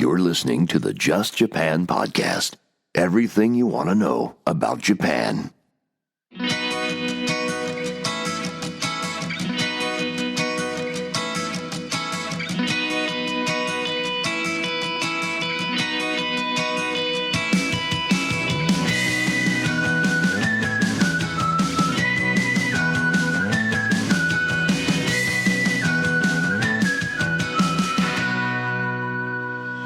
You're listening to the Just Japan podcast. Everything you want to know about Japan.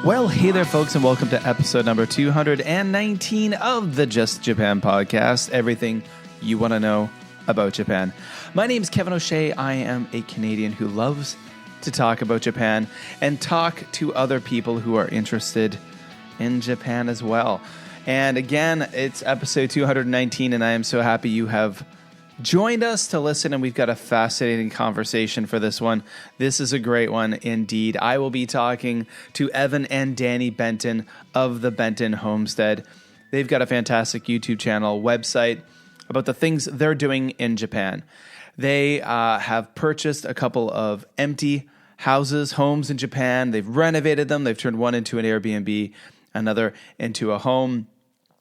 Well, hey there, folks, and welcome to episode number 219 of the Just Japan podcast. Everything you want to know about Japan. My name is Kevin O'Shea. I am a Canadian who loves to talk about Japan and talk to other people who are interested in Japan as well. And again, it's episode 219, and I am so happy you have joined us to listen, and we've got a fascinating conversation for this one. This is a great one indeed. I will be talking to Evan and Danny Benton of the Benton Homestead. They've got a fantastic YouTube channel, website about the things they're doing in Japan. They have purchased a couple of empty homes in Japan. They've renovated them. They've turned one into an Airbnb, another into a home.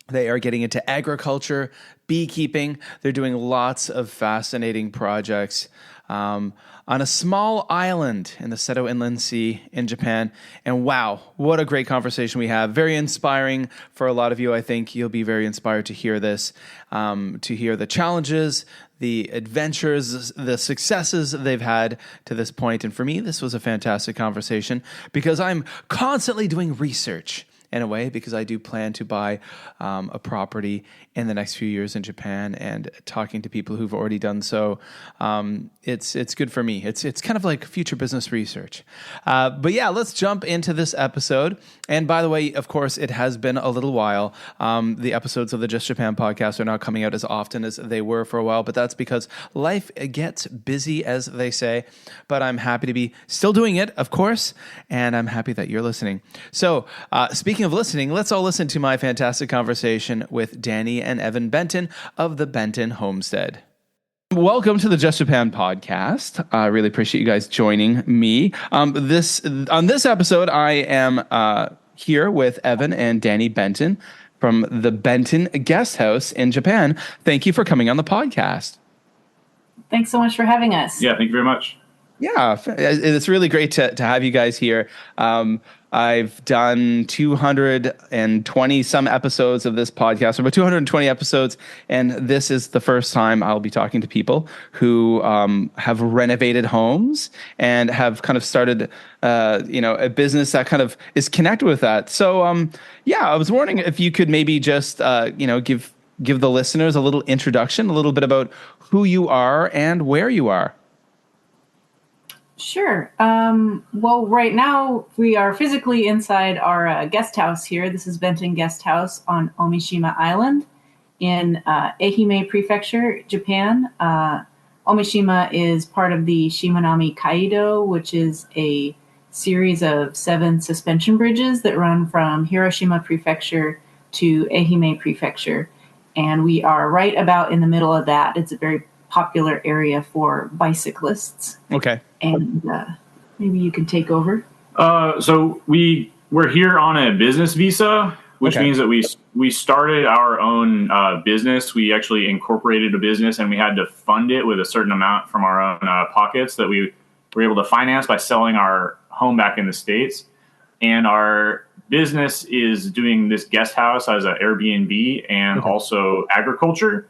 They are getting into agriculture, beekeeping. They're doing lots of fascinating projects on a small island in the Seto Inland Sea in Japan. And wow, what a great conversation we have. Very inspiring for a lot of you. I think you'll be very inspired to hear this, to hear the challenges, the adventures, the successes they've had to this point. And for me, this was a fantastic conversation because I'm constantly doing research in a way, because I do plan to buy a property in the next few years in Japan, and talking to people who've already done so, it's good for me. It's kind of like future business research. But yeah, let's jump into this episode. And by the way, of course, it has been a little while. The episodes of the Just Japan podcast are not coming out as often as they were for a while, but that's because life gets busy, as they say. But I'm happy to be still doing it, of course, and I'm happy that you're listening. So speaking of listening, let's all listen to my fantastic conversation with Danny and Evan Benton of the Benton Homestead. Welcome to the Just Japan podcast. I really appreciate you guys joining me. On this episode, I am here with Evan and Danny Benton from the Benton Guest House in Japan. Thank you for coming on the podcast. Thanks so much for having us. Yeah, thank you very much. Yeah, it's really great to have you guys here. I've done 220 some episodes of this podcast, about 220 episodes, and this is the first time I'll be talking to people who have renovated homes and have kind of started, a business that kind of is connected with that. So, I was wondering if you could maybe just, give the listeners a little introduction, a little bit about who you are and where you are. Sure. Well, right now we are physically inside our guest house here. This is Benton Guest House on Omishima Island in Ehime Prefecture, Japan. Omishima is part of the Shimanami Kaido, which is a series of 7 suspension bridges that run from Hiroshima Prefecture to Ehime Prefecture. And we are right about in the middle of that. It's a very popular area for bicyclists. Okay. And maybe you can take over. So we're here on a business visa, which means that we started our own business. We actually incorporated a business, and we had to fund it with a certain amount from our own pockets that we were able to finance by selling our home back in the States. And our business is doing this guest house as an Airbnb and also agriculture.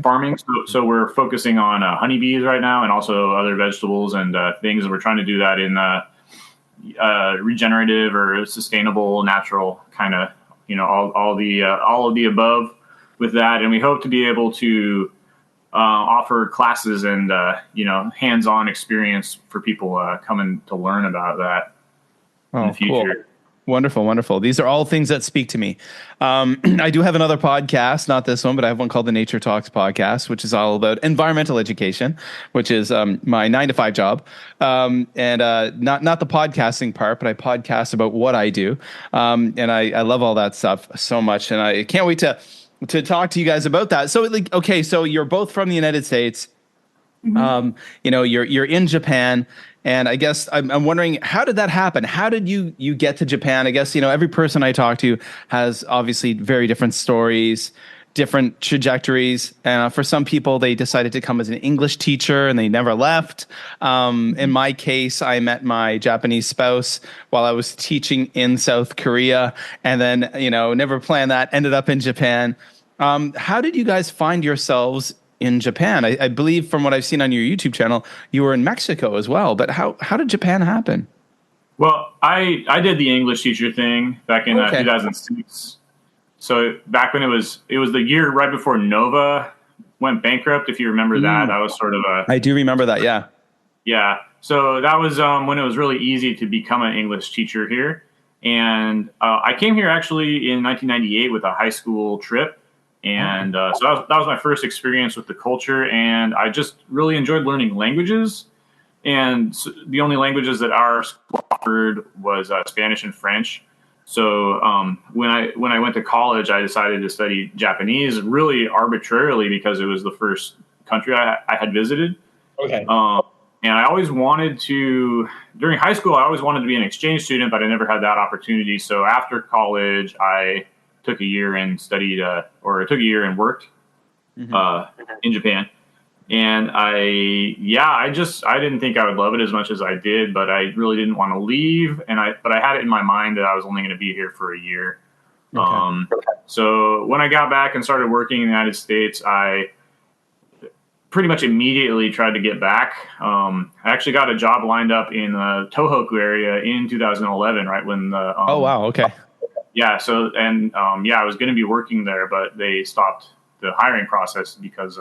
Farming. So we're focusing on honeybees right now, and also other vegetables and things. And we're trying to do that in regenerative or sustainable, natural kind of, all of the above with that. And we hope to be able to offer classes and hands-on experience for people coming to learn about that in the future. Cool. Wonderful. These are all things that speak to me. I do have another podcast, not this one, but I have one called the Nature Talks podcast, which is all about environmental education, which is my 9-to-5 job. And not the podcasting part, but I podcast about what I do. And I love all that stuff so much. And I can't wait to talk to you guys about that. So so you're both from the United States. Mm-hmm. You're in Japan. And I guess I'm wondering, how did that happen? How did you get to Japan? I guess, every person I talk to has obviously very different stories, different trajectories. For some people, they decided to come as an English teacher and they never left. In my case, I met my Japanese spouse while I was teaching in South Korea, and then, never planned that, ended up in Japan. How did you guys find yourselves in Japan? I believe from what I've seen on your YouTube channel, you were in Mexico as well, but how did Japan happen? Well, I did the English teacher thing back in 2006. So back when it was the year right before Nova went bankrupt, if you remember that. That was sort of I do remember that, yeah. Yeah. So that was when it was really easy to become an English teacher here. And I came here actually in 1998 with a high school trip. And so that was my first experience with the culture. And I just really enjoyed learning languages. And so the only languages that our school offered was Spanish and French. So when I went to college, I decided to study Japanese really arbitrarily because it was the first country I had visited. Okay. And I always wanted to, during high school, I always wanted to be an exchange student, but I never had that opportunity. So after college, I took a year and studied, or I took a year and worked in Japan. And I didn't think I would love it as much as I did, but I really didn't want to leave. But I had it in my mind that I was only going to be here for a year. Okay. So when I got back and started working in the United States, I pretty much immediately tried to get back. I actually got a job lined up in the Tohoku area in 2011, right when the oh wow, okay. Yeah, so and I was going to be working there, but they stopped the hiring process because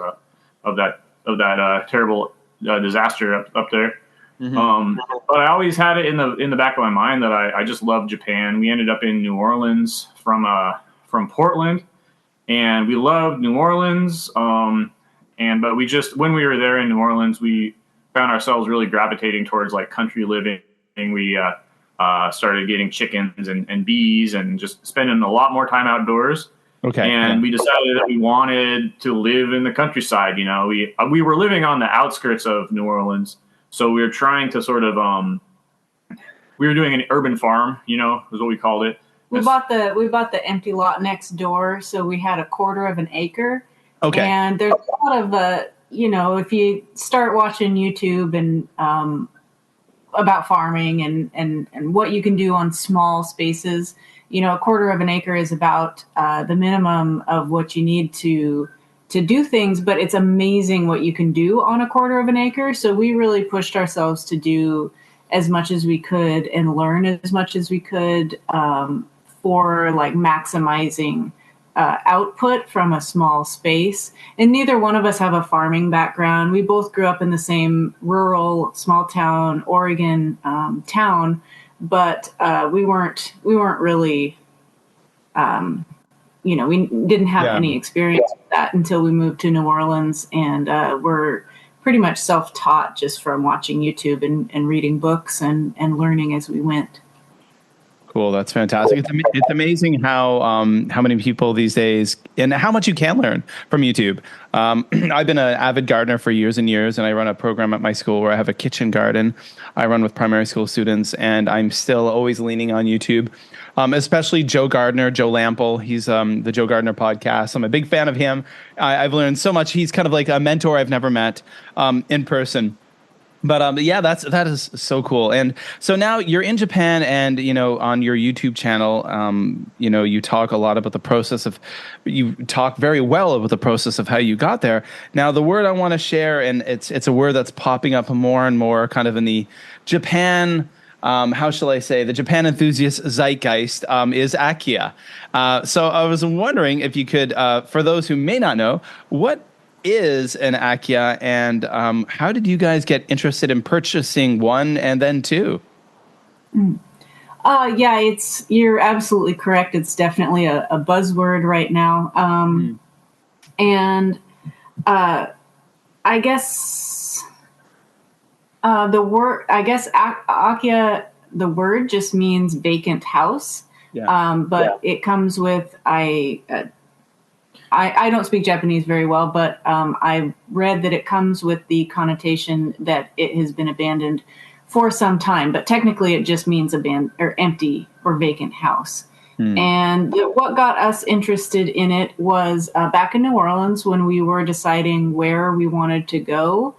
of that terrible disaster up there. Mm-hmm. But I always had it in the back of my mind that I just loved Japan. We ended up in New Orleans from Portland, and we loved New Orleans. But we just, when we were there in New Orleans, we found ourselves really gravitating towards like country living. We started getting chickens and bees and just spending a lot more time outdoors. Okay. And we decided that we wanted to live in the countryside. We were living on the outskirts of New Orleans, so we were trying to sort of we were doing an urban farm, was what we called it. We bought the empty lot next door, so we had a quarter of an acre. Okay. And there's a lot of if you start watching YouTube and about farming and what you can do on small spaces. A quarter of an acre is about the minimum of what you need to do things, but it's amazing what you can do on a quarter of an acre. So we really pushed ourselves to do as much as we could and learn as much as we could for like maximizing output from a small space. And neither one of us have a farming background. We both grew up in the same rural, small town, Oregon town. But we weren't really, we didn't have any experience with that until we moved to New Orleans, and we're pretty much self-taught just from watching YouTube and reading books and learning as we went. Cool, that's fantastic. It's amazing how many people these days and how much you can learn from YouTube. I've been an avid gardener for years and years, and I run a program at my school where I have a kitchen garden. I run with primary school students, and I'm still always leaning on YouTube, especially Joe Gardner, Joe Lample. He's the Joe Gardner podcast. I'm a big fan of him. I've learned so much. He's kind of like a mentor I've never met in person. But that is so cool. And so now you're in Japan, and on your YouTube channel, you talk a lot about the process of. You talk very well about the process of how you got there. Now, the word I want to share, and it's a word that's popping up more and more, kind of in the Japan. How shall I say? The Japan enthusiast zeitgeist is Akia. So I was wondering if you could, for those who may not know, what is an Akia, and how did you guys get interested in purchasing one and then two? You're absolutely correct. It's definitely a buzzword right now. And I guess the word, Akia, the word just means vacant house. Yeah. It comes with, I don't speak Japanese very well, but I read that it comes with the connotation that it has been abandoned for some time, but technically it just means abandoned or empty or vacant house. And what got us interested in it was back in New Orleans when we were deciding where we wanted to go.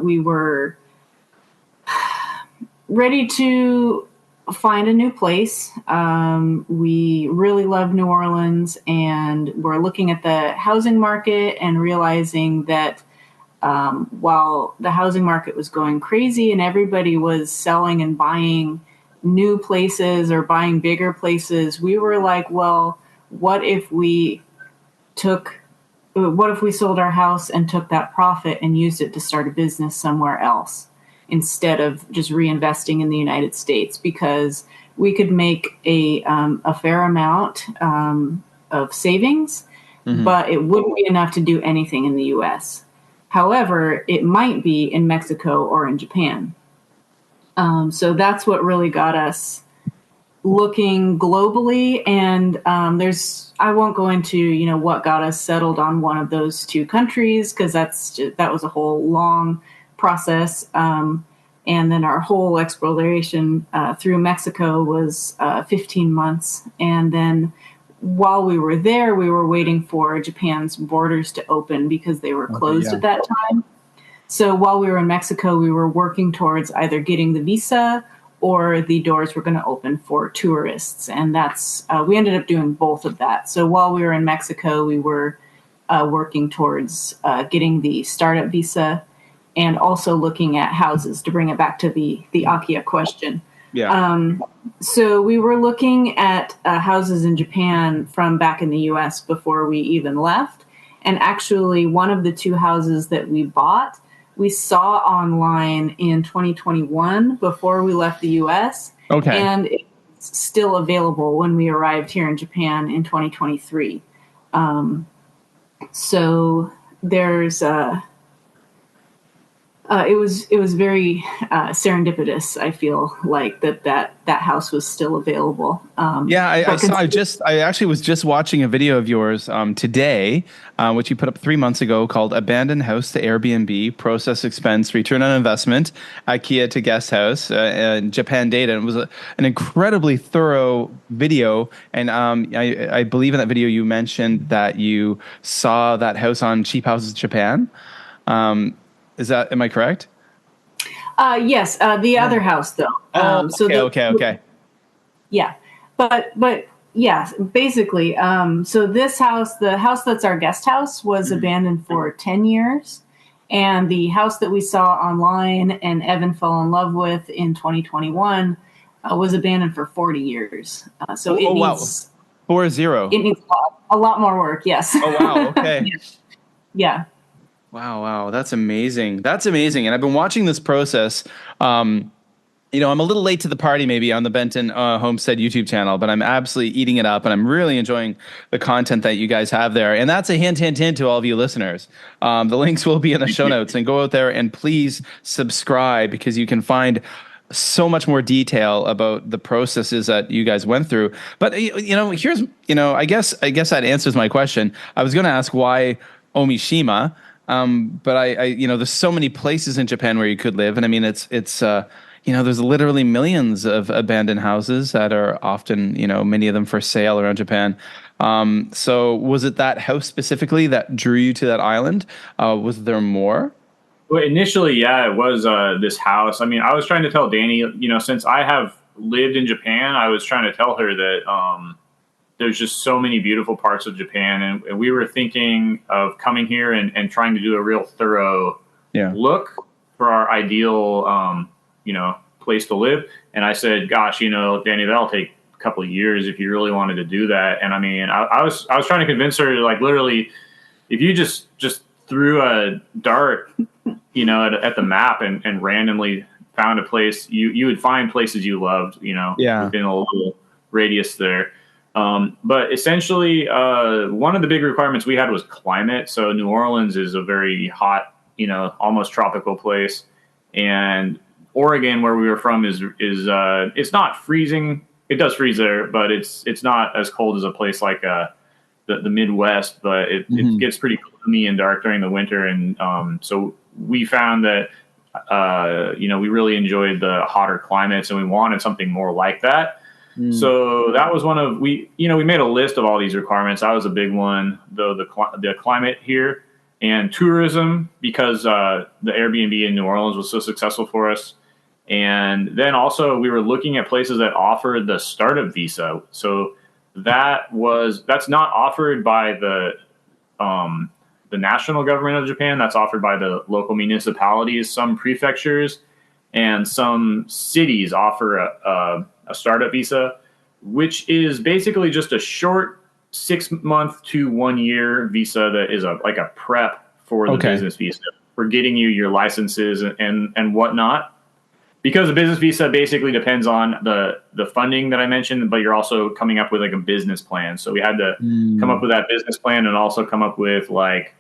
We were ready to find a new place. We really love New Orleans, and we're looking at the housing market and realizing that while the housing market was going crazy and everybody was selling and buying new places or buying bigger places, we were like, well, what if we sold our house and took that profit and used it to start a business somewhere else instead of just reinvesting in the United States? Because we could make a fair amount of savings, but it wouldn't be enough to do anything in the U.S. However, it might be in Mexico or in Japan. So that's what really got us looking globally. And I won't go into, what got us settled on one of those two countries, because that was a whole long process. And then our whole exploration through Mexico was 15 months. And then while we were there, we were waiting for Japan's borders to open because they were closed at that time. So while we were in Mexico, we were working towards either getting the visa or the doors were going to open for tourists. And we ended up doing both of that. So while we were in Mexico, we were working towards getting the startup visa and also looking at houses, to bring it back to the Akia question. Yeah. So we were looking at houses in Japan from back in the US before we even left. And actually, one of the two houses that we bought, we saw online in 2021 before we left the US. Okay. And it's still available when we arrived here in Japan in 2023. So there's it was very serendipitous. I feel like that house was still available. I actually was just watching a video of yours today, which you put up 3 months ago, called "Abandoned House to Airbnb: Process, Expense, Return on Investment, IKEA to Guest House," and Japan Data. And it was an incredibly thorough video. And I believe in that video you mentioned that you saw that house on Cheap Houses Japan. Am I correct? Yes. The other house, though. Okay. Yeah, but yeah, basically. So this house, the house that's our guest house, was abandoned for 10 years, and the house that we saw online and Evan fell in love with in 2021 was abandoned for 40 years. So it needs 40. It needs a lot more work. Yes. Oh wow. Okay. Yeah. Wow. That's amazing. And I've been watching this process. I'm a little late to the party maybe on the Benton Homestead YouTube channel, but I'm absolutely eating it up, and I'm really enjoying the content that you guys have there. And that's a hint to all of you listeners. The links will be in the show notes, and go out there and please subscribe, because you can find so much more detail about the processes that you guys went through. But here's I guess that answers my question. I was going to ask why Omishima. But I there's so many places in Japan where you could live. And I mean, it's there's literally millions of abandoned houses that are often, many of them for sale around Japan. So was it that house specifically that drew you to that island? Was there more? Well, initially, yeah, it was this house. I mean, I was trying to tell Danny, since I have lived in Japan, I was trying to tell her that there's just so many beautiful parts of Japan. And we were thinking of coming here and trying to do a real thorough look for our ideal, place to live. And I said, gosh, Danny, that'll take a couple of years if you really wanted to do that. And I mean, I was trying to convince her to, like, literally, if you just threw a dart, at the map and randomly found a place, you would find places you loved, within a little radius there. But essentially, one of the big requirements we had was climate. So New Orleans is a very hot, almost tropical place. And Oregon, where we were from, is it's not freezing. It does freeze there, but it's not as cold as a place like the Midwest. But it gets pretty gloomy and dark during the winter. And so we found that we really enjoyed the hotter climates, and we wanted something more like that. So that was we made a list of all these requirements. That was a big one, though, the climate here and tourism, because the Airbnb in New Orleans was so successful for us. And then also we were looking at places that offered the startup visa. So that's not offered by the national government of Japan. That's offered by the local municipalities. Some prefectures and some cities offer a startup visa, which is basically just a short 6-month to 1 year visa that is like a prep for the business visa, for getting you your licenses and whatnot. Because a business visa basically depends on the funding that I mentioned, but you're also coming up with like a business plan. So we had to come up with that business plan and also come up with like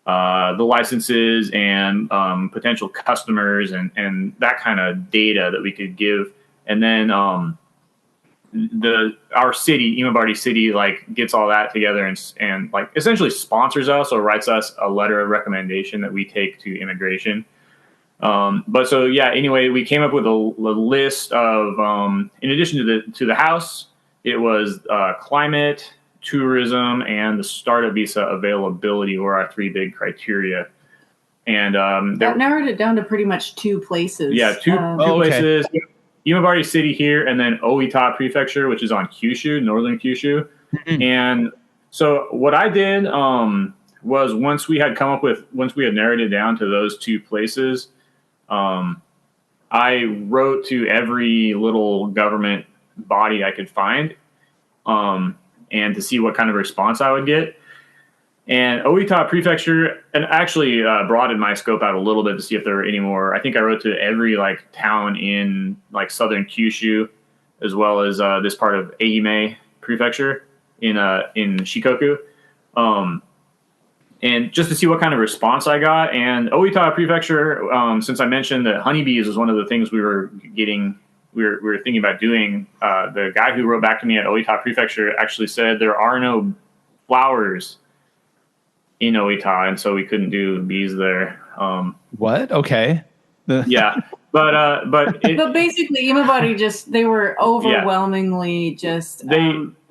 the licenses and potential customers and that kind of data that we could give. And then our city, Imabari City, like gets all that together and like essentially sponsors us or writes us a letter of recommendation that we take to immigration. Anyway, we came up with a list of, in addition to the house, it was climate, tourism, and the startup visa availability were our 3 big criteria. And that narrowed it down to pretty much 2 places. Yeah, two places. Imabari City here, and then Oita Prefecture, which is on Kyushu, northern Kyushu. And so what I did was once we had narrowed it down to those 2 places, I wrote to every little government body I could find, and to see what kind of response I would get. And Oita Prefecture, and actually broadened my scope out a little bit to see if there were any more. I think I wrote to every like town in like southern Kyushu, as well as this part of Ehime Prefecture in Shikoku. And just to see what kind of response I got. And Oita Prefecture, since I mentioned that honeybees was one of the things we were thinking about doing, the guy who wrote back to me at Oita Prefecture actually said there are no flowers in Oita, and so we couldn't do bees there. What? Okay. Yeah. But basically, Imabari they were overwhelmingly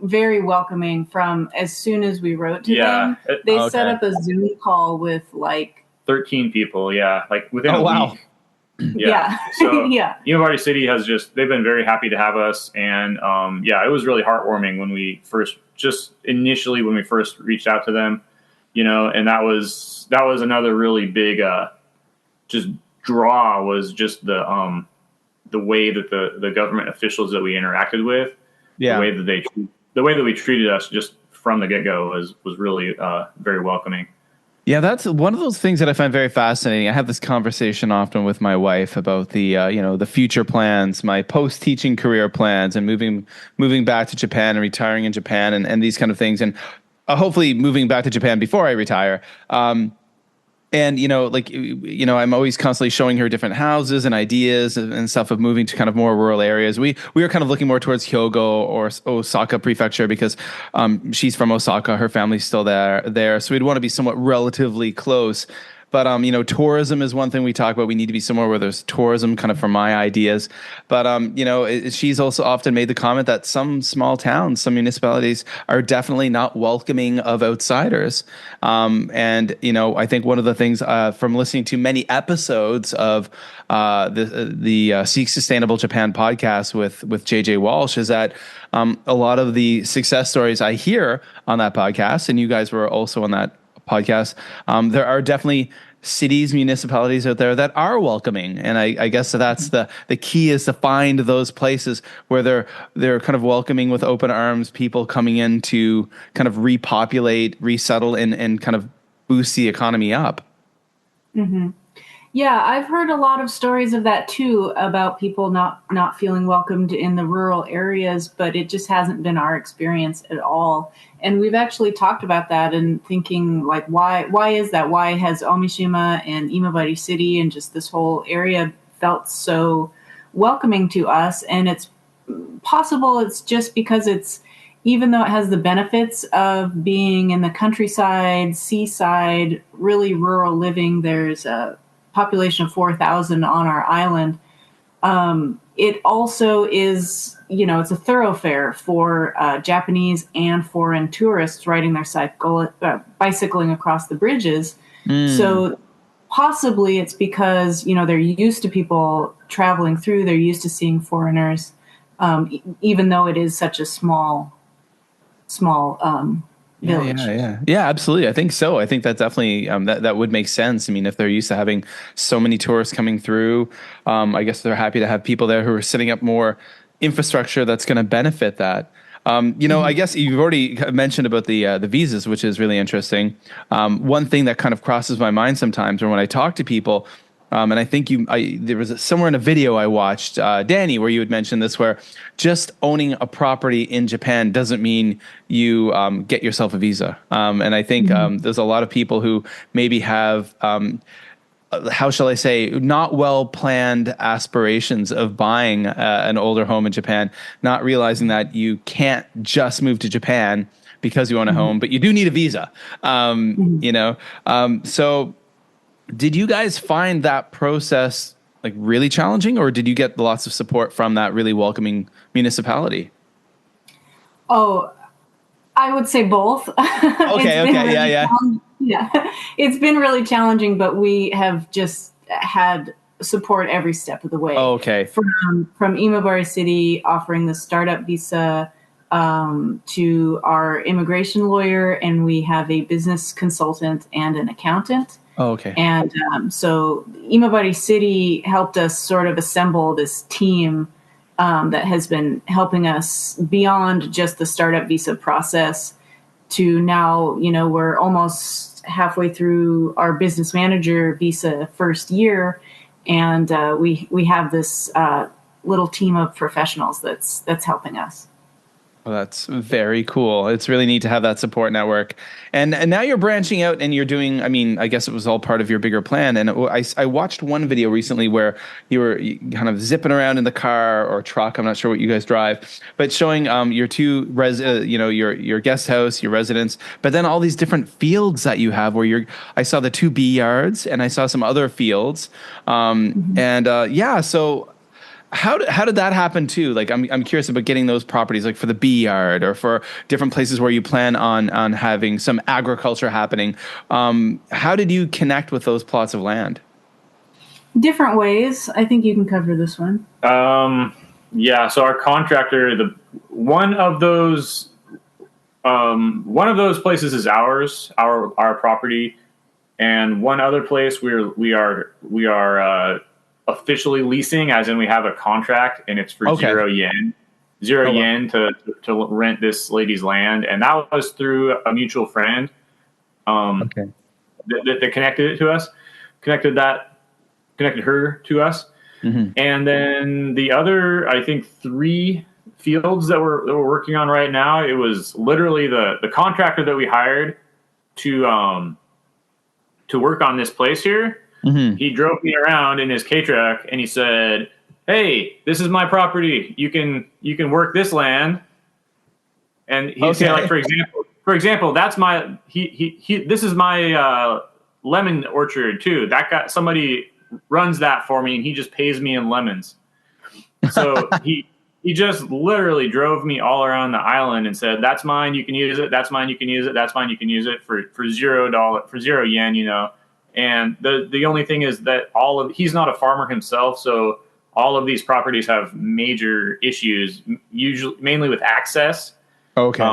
very welcoming from as soon as we wrote to them. They set up a Zoom call with like 13 people. Yeah, like within a week. Yeah. So Imabari City they've been very happy to have us, and it was really heartwarming when we first reached out to them, and that was another really big just draw, was just the way that the government officials that we interacted with, the way that we treated us just from the get-go was really very welcoming. Yeah, that's one of those things that I find very fascinating. I have this conversation often with my wife about the the future plans, my post-teaching career plans, and moving back to Japan and retiring in Japan and these kind of things, and hopefully moving back to Japan before I retire. And, I'm always constantly showing her different houses and ideas and stuff of moving to kind of more rural areas. We were kind of looking more towards Hyogo or Osaka Prefecture because she's from Osaka. Her family's still there. So we'd want to be somewhat relatively close. But, tourism is one thing we talk about. We need to be somewhere where there's tourism, kind of for my ideas. But, she's also often made the comment that some small towns, some municipalities are definitely not welcoming of outsiders. I think one of the things from listening to many episodes of the Seek Sustainable Japan podcast with JJ Walsh is that a lot of the success stories I hear on that podcast, and you guys were also on that podcast, there are definitely cities, municipalities out there that are welcoming, and I guess that's the key, is to find those places where they're kind of welcoming with open arms, people coming in to kind of repopulate, resettle, and kind of boost the economy up. Mm-hmm. Yeah, I've heard a lot of stories of that too, about people not feeling welcomed in the rural areas, but it just hasn't been our experience at all. And we've actually talked about that and thinking, like, why is that? Why has Omishima and Imabari City and just this whole area felt so welcoming to us? And it's possible it's just because even though it has the benefits of being in the countryside, seaside, really rural living, there's population of 4,000 on our island. It also is, it's a thoroughfare for Japanese and foreign tourists riding their bicycling across the bridges. So possibly it's because, they're used to people traveling through, they're used to seeing foreigners, even though it is such a small village. Yeah, absolutely. I think so. I think that definitely that would make sense. I mean, if they're used to having so many tourists coming through, I guess they're happy to have people there who are setting up more infrastructure that's going to benefit that. I guess you've already mentioned about the visas, which is really interesting. One thing that kind of crosses my mind sometimes, or when I talk to people, and I think there was somewhere in a video I watched, Danny, where you had mentioned this, where just owning a property in Japan doesn't mean you get yourself a visa. And I think there's a lot of people who maybe have, how shall I say, not well-planned aspirations of buying an older home in Japan, not realizing that you can't just move to Japan because you own a home, but you do need a visa. So did you guys find that process like really challenging, or did you get lots of support from that really welcoming municipality? Oh, I would say both. Okay, Yeah, it's been really challenging, but we have just had support every step of the way. Oh, okay. From Imabari City offering the startup visa to our immigration lawyer, and we have a business consultant and an accountant. Oh, okay. And so Imabari City helped us sort of assemble this team that has been helping us beyond just the startup visa process to now, we're almost halfway through our business manager visa first year. And we have this little team of professionals that's helping us. Well, that's very cool. It's really neat to have that support network. And now you're branching out and you're doing, I guess it was all part of your bigger plan. And I watched one video recently where you were kind of zipping around in the car or truck. I'm not sure what you guys drive, but showing your two, your guest house, your residence, but then all these different fields that you have where I saw the 2 bee yards and I saw some other fields. So how did that happen too? Like, I'm curious about getting those properties, like for the bee yard or for different places where you plan on having some agriculture happening. How did you connect with those plots of land? Different ways. I think you can cover this one. So our contractor, one of those places is ours, our property, and one other place we are officially leasing, as in we have a contract, and it's for 0 yen to rent this lady's land, and that was through a mutual friend that connected her to us. And then the other, I think, 3 fields that we're working on right now, it was literally the contractor that we hired to work on this place here. He drove me around in his K-Truck and he said, "Hey, this is my property. You can work this land." And he'd say, like, for example, that's my this is my lemon orchard too. Somebody runs that for me and he just pays me in lemons. So he just literally drove me all around the island and said, "That's mine. You can use it. That's mine. You can use it. That's mine. You can use it for $0, for 0 yen, And the only thing is that he's not a farmer himself, so all of these properties have major issues, mainly with access. Okay.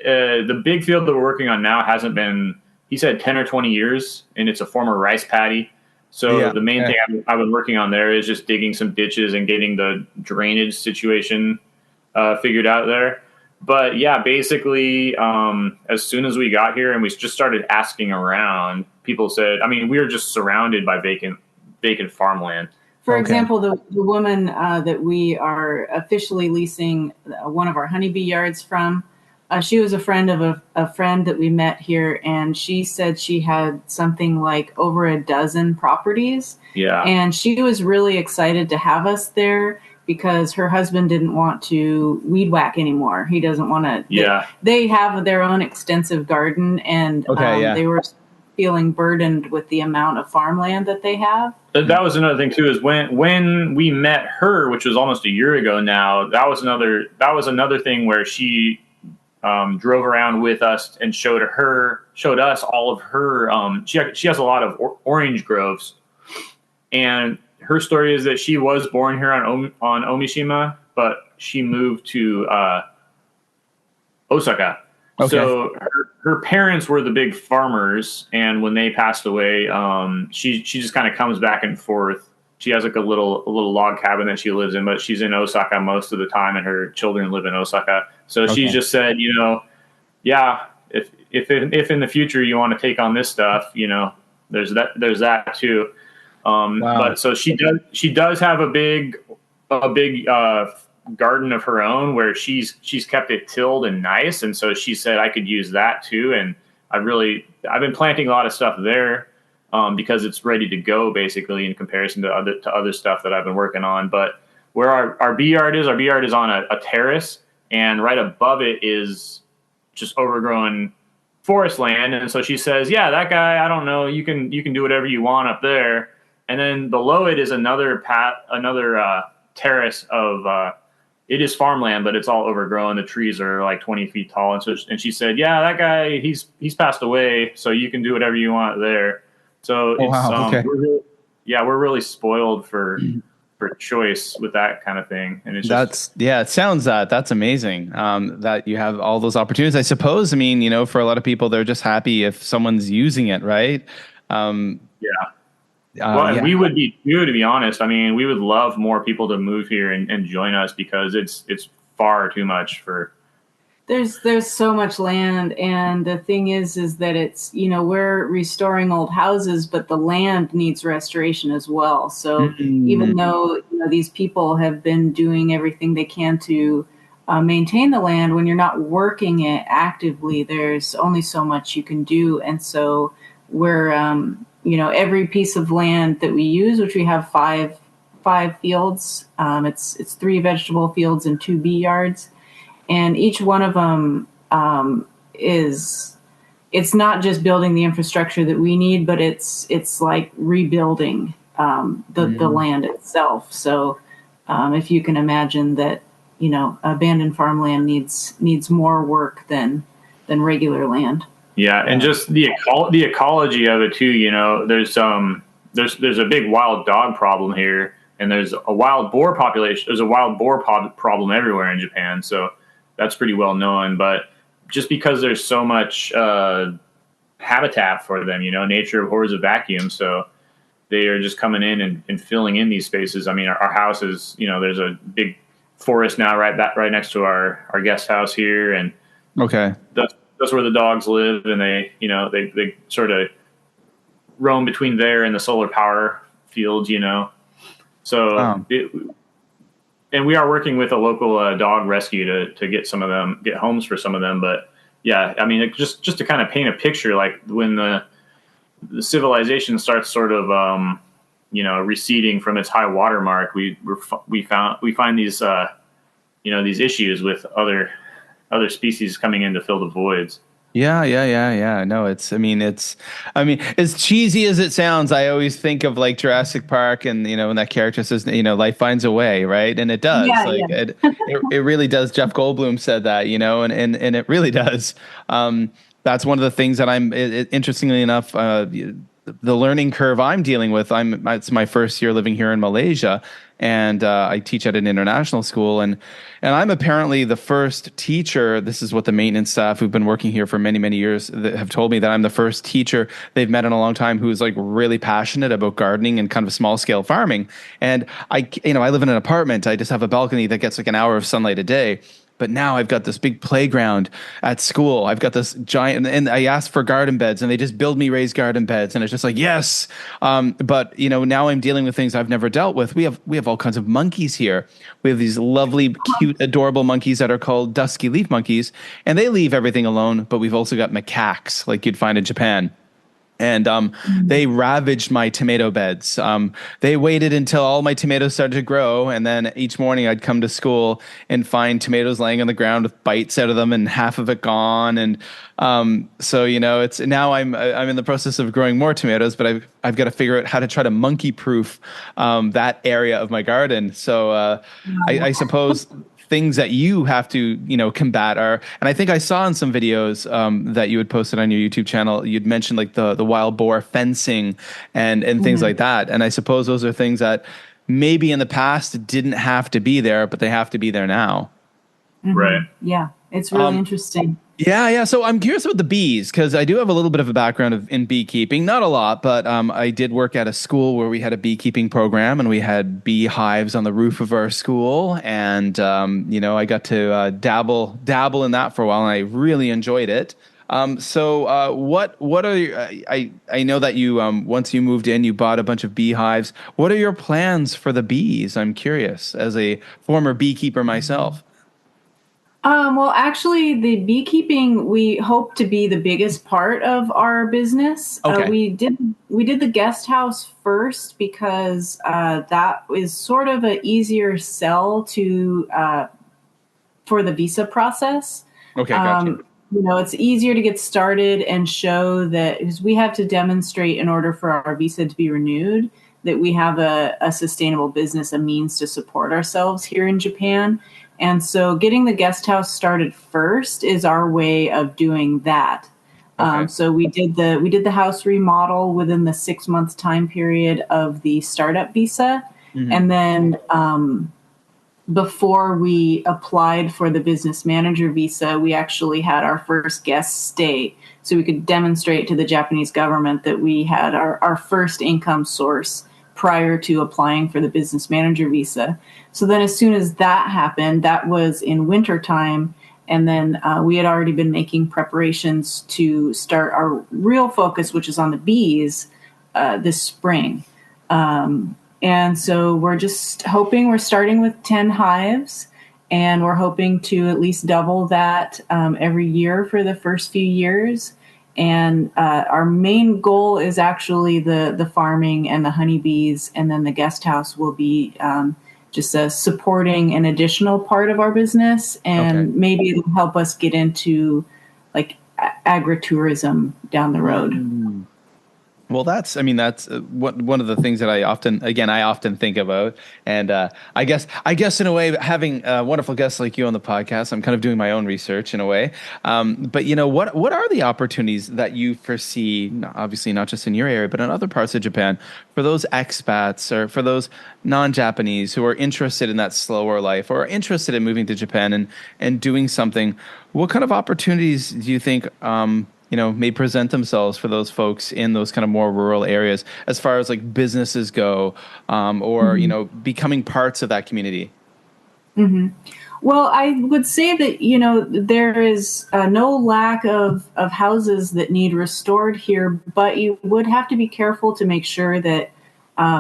The big field that we're working on now hasn't been, he said, 10 or 20 years, and it's a former rice paddy. So the main thing I've been working on there is just digging some ditches and getting the drainage situation figured out there. But basically, as soon as we got here and we just started asking around, people said, we were just surrounded by vacant farmland. For example, the woman that we are officially leasing one of our honeybee yards from, she was a friend of a friend that we met here, and she said she had something like over a dozen properties. Yeah. And she was really excited to have us there because her husband didn't want to weed whack anymore. He doesn't want to. Yeah. They have their own extensive garden, and feeling burdened with the amount of farmland that they have. That was another thing too, is when we met her, which was almost a year ago now, that was another thing where she drove around with us and showed us all of her. She has a lot of orange groves, and her story is that she was born here on Omishima, but she moved to Osaka. Okay. So her parents were the big farmers, and when they passed away, she just kind of comes back and forth. She has like a little log cabin that she lives in, but she's in Osaka most of the time, and her children live in Osaka. So she just said, yeah, if in the future you want to take on this stuff, there's that too. Wow. But so she does have a big garden of her own where she's kept it tilled and nice, and so she said I could use that too. And I've been planting a lot of stuff there because it's ready to go basically in comparison to other stuff that I've been working on. But where our bee yard is on a terrace, and right above it is just overgrown forest land. And so she says, yeah, that guy, I don't know, you can do whatever you want up there. And then below it is another terrace of it is farmland, but it's all overgrown. The trees are like 20 feet tall. And she said, yeah, that guy, he's passed away, so you can do whatever you want there. So okay. We're really spoiled for choice with that kind of thing. And it's it sounds that's amazing. That you have all those opportunities. I suppose, for a lot of people, they're just happy if someone's using it, right? We would be, to be honest. We would love more people to move here and join us, because it's far too much for. There's so much land, and the thing is that it's, we're restoring old houses, but the land needs restoration as well. So even though these people have been doing everything they can to maintain the land, when you're not working it actively, there's only so much you can do. And so we're every piece of land that we use, which we have five fields. It's 3 vegetable fields and 2 bee yards, and each one of them it's not just building the infrastructure that we need, but it's like rebuilding the land itself. So if you can imagine that, abandoned farmland needs more work than regular land. Yeah, and just the ecology of it too. There's a big wild dog problem here, and there's a wild boar population. There's a wild boar problem everywhere in Japan, so that's pretty well known. But just because there's so much habitat for them, nature abhors a vacuum, so they are just coming in and filling in these spaces. Our house is, there's a big forest now right next to our guest house here, and okay, that's where the dogs live, and they sort of roam between there and the solar power fields, So, and we are working with a local dog rescue to get homes for some of them. But yeah, just to kind of paint a picture, like when the civilization starts sort of receding from its high water mark, we find these these issues with other species coming in to fill the voids. Yeah. No, it's as cheesy as it sounds, I always think of like Jurassic Park, and when that character says, life finds a way, right? And it does. It really does. Jeff Goldblum said that, and it really does. That's one of the things that interestingly enough, the learning curve I'm dealing with. It's my first year living here in Malaysia, and I teach at an international school, and I'm apparently the first teacher. This is what the maintenance staff who've been working here for many, many years have told me, that I'm the first teacher they've met in a long time who's like really passionate about gardening and kind of small scale farming. And I live in an apartment. I just have a balcony that gets like an hour of sunlight a day. But now I've got this big playground at school. I've got this giant, and I asked for garden beds, and they just build me raised garden beds, and it's just like, yes. But now I'm dealing with things I've never dealt with. We have all kinds of monkeys here. We have these lovely, cute, adorable monkeys that are called dusky leaf monkeys, and they leave everything alone. But we've also got macaques like you'd find in Japan. And they ravaged my tomato beds. They waited until all my tomatoes started to grow, and then each morning I'd come to school and find tomatoes laying on the ground with bites out of them and half of it gone. And so it's now I'm in the process of growing more tomatoes, but I've got to figure out how to try to monkey proof that area of my garden. So I suppose things that you have to, combat are, and I think I saw in some videos that you had posted on your YouTube channel, you'd mentioned like the wild boar fencing and things like that. And I suppose those are things that maybe in the past didn't have to be there, but they have to be there now. Right. Yeah. It's really interesting. Yeah. So I'm curious about the bees, because I do have a little bit of a background in beekeeping, not a lot, but I did work at a school where we had a beekeeping program, and we had beehives on the roof of our school, and I got to dabble in that for a while, and I really enjoyed it. So what are your, I know that you once you moved in, you bought a bunch of beehives. What are your plans for the bees? I'm curious, as a former beekeeper myself. Well, actually, the beekeeping, we hope to be the biggest part of our business. Okay. We did the guest house first because that is sort of an easier sell for the visa process. Okay, gotcha. It's easier to get started and show that, because we have to demonstrate in order for our visa to be renewed that we have a sustainable business, a means to support ourselves here in Japan. And so getting the guest house started first is our way of doing that. Okay. So we did the house remodel within the 6 month time period of the startup visa. Mm-hmm. And then before we applied for the business manager visa, we actually had our first guest stay, so we could demonstrate to the Japanese government that we had our first income source prior to applying for the business manager visa. So then as soon as that happened, that was in winter time. And then we had already been making preparations to start our real focus, which is on the bees, this spring. And so we're just hoping, we're starting with 10 hives, and we're hoping to at least double that every year for the first few years. And our main goal is actually the farming and the honeybees, and then the guest house will be just supporting an additional part of our business, and maybe it'll help us get into like agritourism down the road. Mm. Well, that's one of the things that I often think about. And I guess in a way, having wonderful guests like you on the podcast, I'm kind of doing my own research in a way. But what are the opportunities that you foresee, obviously not just in your area, but in other parts of Japan, for those expats or for those non-Japanese who are interested in that slower life or are interested in moving to Japan and doing something? What kind of opportunities do you think may present themselves for those folks in those kind of more rural areas, as far as like businesses go, or becoming parts of that community? Mm-hmm. Well, I would say that there is no lack of houses that need restored here, but you would have to be careful to make sure that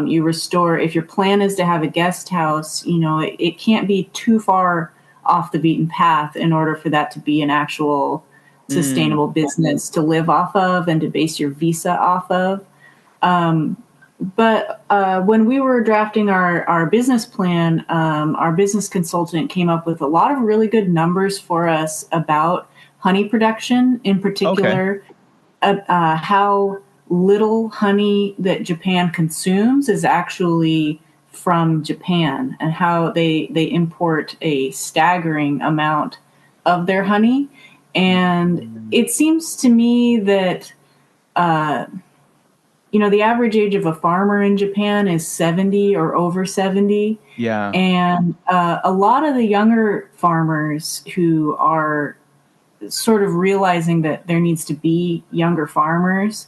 you restore. If your plan is to have a guest house, it can't be too far off the beaten path in order for that to be an actual sustainable business to live off of and to base your visa off of. But when we were drafting our business plan, our business consultant came up with a lot of really good numbers for us about honey production, in particular, how little honey that Japan consumes is actually from Japan, and how they import a staggering amount of their honey. And it seems to me that, the average age of a farmer in Japan is 70 or over 70. Yeah. And a lot of the younger farmers who are sort of realizing that there needs to be younger farmers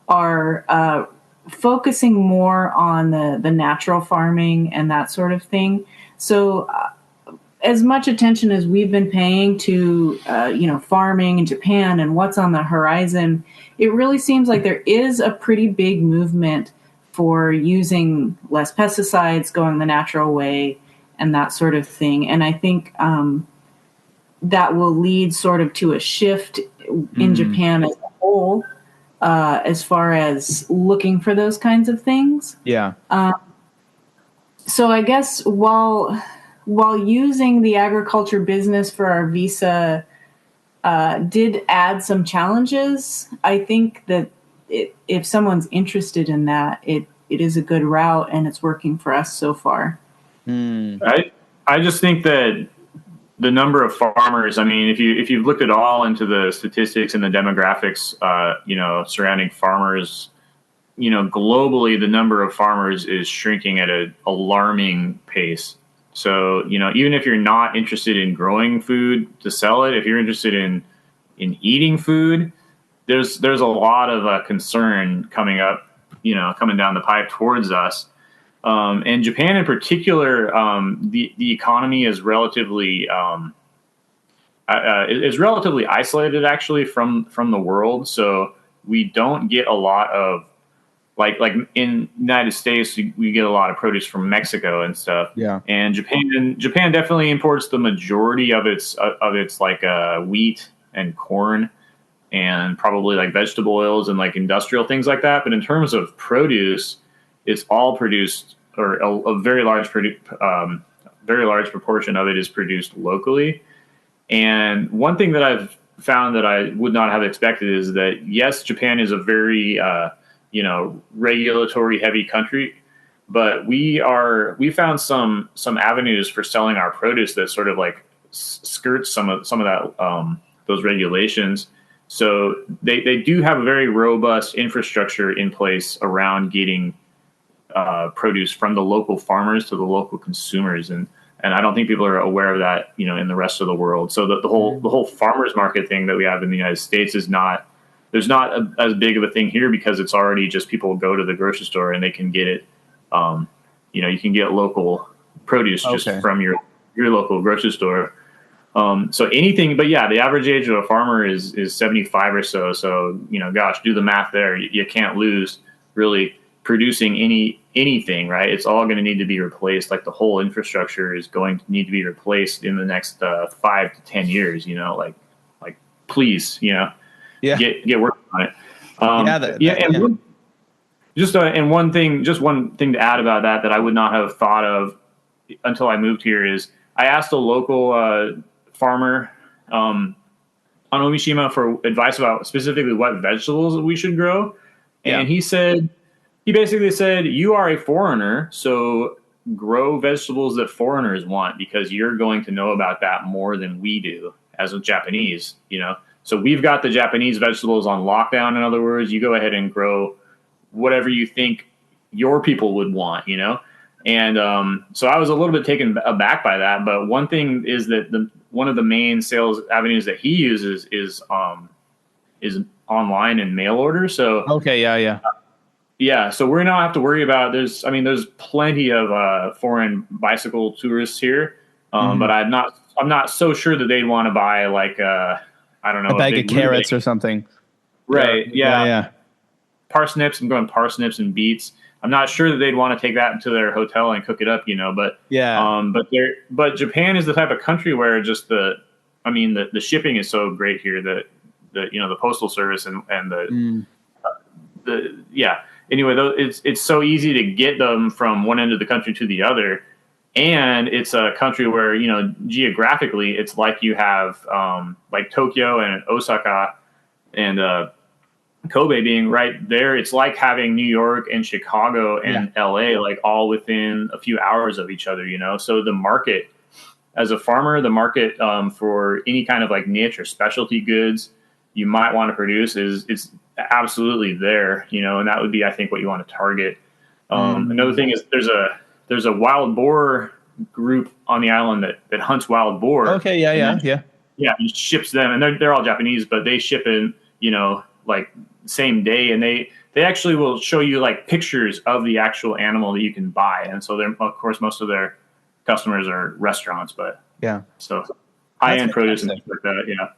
are focusing more on the natural farming and that sort of thing. So as much attention as we've been paying to, farming in Japan and what's on the horizon, it really seems like there is a pretty big movement for using less pesticides, going the natural way, and that sort of thing. And I think that will lead sort of to a shift in Japan as a whole as far as looking for those kinds of things. Yeah. So I guess while using the agriculture business for our visa did add some challenges, I think that if someone's interested in that, it is a good route, and it's working for us so far. I just think that the number of farmers, I mean, if you've looked at all into the statistics and the demographics, surrounding farmers, globally, the number of farmers is shrinking at an alarming pace. So, even if you're not interested in growing food to sell it, if you're interested in eating food, there's a lot of concern coming down the pipe towards us. And Japan in particular, the economy is relatively isolated actually from the world. So we don't get a lot of like in the United States, we get a lot of produce from Mexico and stuff. Yeah. And Japan definitely imports the majority of its like wheat and corn and probably like vegetable oils and like industrial things like that. But in terms of produce, it's all produced, or a very large proportion of it is produced locally. And one thing that I've found that I would not have expected is that, yes, Japan is a very regulatory heavy country, but we found some avenues for selling our produce that sort of like skirts some of that those regulations. So they do have a very robust infrastructure in place around getting produce from the local farmers to the local consumers, and I don't think people are aware of that, in the rest of the world. So the whole farmers market thing that we have in the United States is not as big of a thing here, because it's already just people go to the grocery store and they can get it. You can get local produce just from your local grocery store. So anything, but yeah, the average age of a farmer is 75 or so. So, gosh, do the math there. You can't lose really producing anything, right? It's all going to need to be replaced. Like the whole infrastructure is going to need to be replaced in the next 5 to 10 years, like please, Yeah. get working on it. One thing to add about that I would not have thought of until I moved here is I asked a local farmer on Omishima for advice about specifically what vegetables we should grow. And he basically said, you are a foreigner, so grow vegetables that foreigners want, because you're going to know about that more than we do as a Japanese, So we've got the Japanese vegetables on lockdown. In other words, you go ahead and grow whatever you think your people would want, And so I was a little bit taken aback by that. But one thing is that one of the main sales avenues that he uses is online and mail order. So yeah. So we're not have to worry about there's plenty of foreign bicycle tourists here, but I'm not so sure that they'd want to buy like I don't know, a bag of carrots or something. Right. Yeah. Parsnips. I'm going parsnips and beets. I'm not sure that they'd want to take that to their hotel and cook it up, but but Japan is the type of country where just the shipping is so great here that the postal service and anyway, it's so easy to get them from one end of the country to the other. And it's a country where, geographically, it's like you have like Tokyo and Osaka and Kobe being right there. It's like having New York and Chicago and LA, like all within a few hours of each other, So the market, as a farmer, the market for any kind of like niche or specialty goods you might want to produce it's absolutely there, and that would be, I think, what you want to target. Another thing is there's a wild boar group on the island that hunts wild boar. Okay, yeah. And ships them, and they're all Japanese, but they ship in, like same day, and they actually will show you like pictures of the actual animal that you can buy. And so they're, of course, most of their customers are restaurants, but so high end produce and things like that.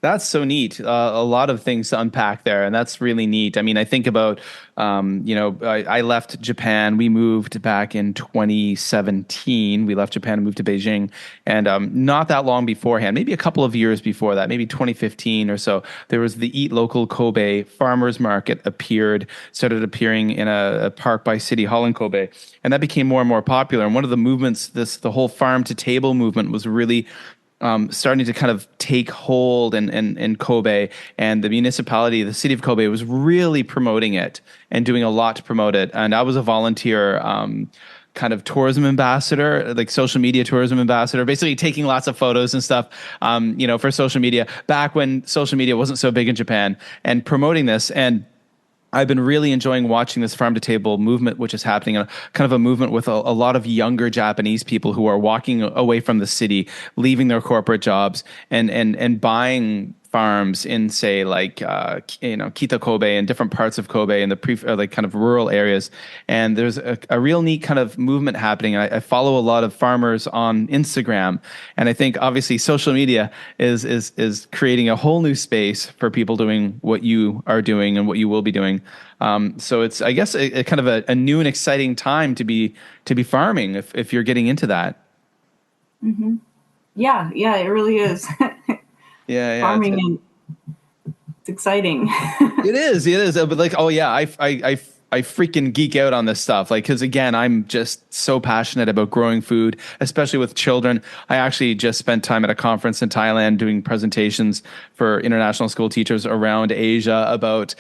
That's so neat. A lot of things to unpack there, and that's really neat. I mean, I think about, I left Japan. We moved back in 2017. We left Japan and moved to Beijing, and not that long beforehand, maybe a couple of years before that, maybe 2015 or so, there was the Eat Local Kobe Farmers Market started appearing in a park by City Hall in Kobe, and that became more and more popular. And one of the movements, the whole farm to table movement, was really starting to kind of take hold in Kobe, and the municipality, the city of Kobe, was really promoting it and doing a lot to promote it. And I was a volunteer kind of tourism ambassador, like social media tourism ambassador, basically taking lots of photos and stuff, for social media back when social media wasn't so big in Japan, and promoting this. And I've been really enjoying watching this farm to table movement, which is happening, kind of a movement with a lot of younger Japanese people who are walking away from the city, leaving their corporate jobs, and buying farms in, say, like Kita Kobe and different parts of Kobe and like kind of rural areas. And there's a real neat kind of movement happening. I follow a lot of farmers on Instagram, and I think obviously social media is creating a whole new space for people doing what you are doing and what you will be doing. So it's, I guess, a kind of a new and exciting time to be farming if you're getting into that. Mm-hmm. Yeah, it really is. Yeah. Farming, it's exciting. It is. But like, oh yeah, I freaking geek out on this stuff. Like, because again, I'm just so passionate about growing food, especially with children. I actually just spent time at a conference in Thailand doing presentations for international school teachers around Asia about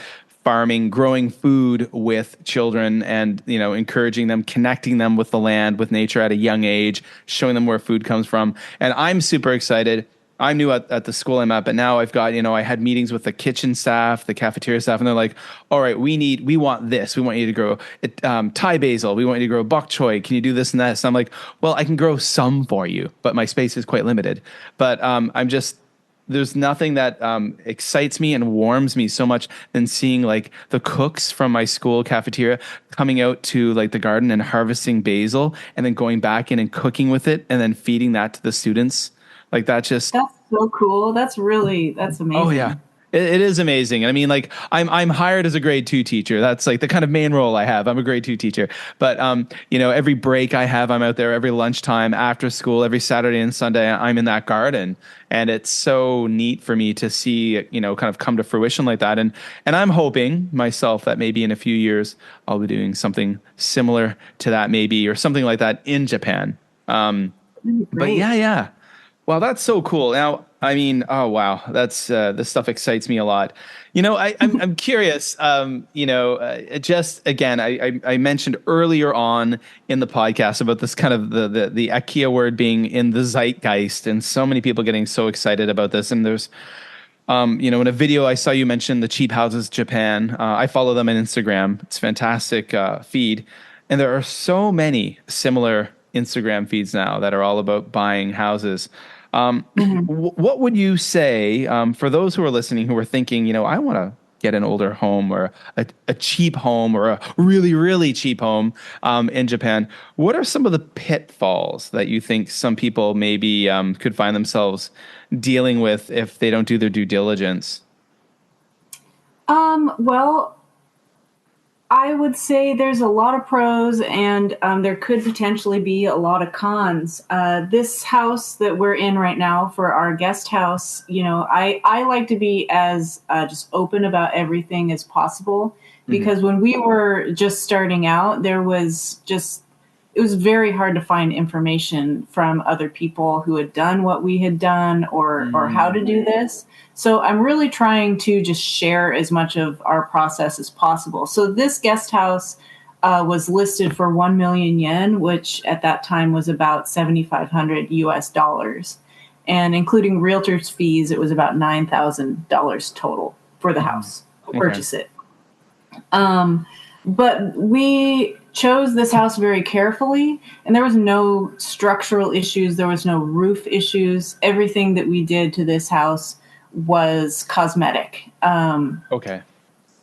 farming, growing food with children, and encouraging them, connecting them with the land, with nature at a young age, showing them where food comes from. And I'm super excited. I'm new at the school I'm at, but now I've got, I had meetings with the kitchen staff, the cafeteria staff, and they're like, all right, we want this. We want you to grow Thai basil. We want you to grow bok choy. Can you do this and that? So I'm like, well, I can grow some for you, but my space is quite limited. But there's nothing that excites me and warms me so much than seeing like the cooks from my school cafeteria coming out to like the garden and harvesting basil and then going back in and cooking with it and then feeding that to the students. Like that's so cool. That's amazing. Oh yeah. It is amazing. I mean, like I'm hired as a grade 2 teacher. That's like the kind of main role I have. I'm a grade 2 teacher, but every break I have, I'm out there. Every lunchtime, after school, every Saturday and Sunday, I'm in that garden, and it's so neat for me to see, kind of come to fruition like that. And I'm hoping myself that maybe in a few years I'll be doing something similar to that, maybe, or something like that in Japan. But yeah. Well, that's so cool. Now, I mean, oh wow, that's this stuff excites me a lot. I'm curious. Just again, I mentioned earlier on in the podcast about this kind of the IKEA word being in the zeitgeist, and so many people getting so excited about this. And there's, in a video I saw you mention the Cheap Houses Japan. I follow them on Instagram. It's a fantastic feed, and there are so many similar Instagram feeds now that are all about buying houses. What would you say for those who are listening who are thinking, I want to get an older home or a cheap home or a really, really cheap home in Japan? What are some of the pitfalls that you think some people maybe could find themselves dealing with if they don't do their due diligence? Well, I would say there's a lot of pros, and there could potentially be a lot of cons. This house that we're in right now for our guest house, I like to be as just open about everything as possible, because when we were just starting out, it was very hard to find information from other people who had done what we had done or how to do this. So I'm really trying to just share as much of our process as possible. So this guest house was listed for 1 million yen, which at that time was about $7,500 US. And including realtor's fees, it was about $9,000 total for the house to purchase it. But we chose this house very carefully, and there was no structural issues. There was no roof issues. Everything that we did to this house was cosmetic. Okay.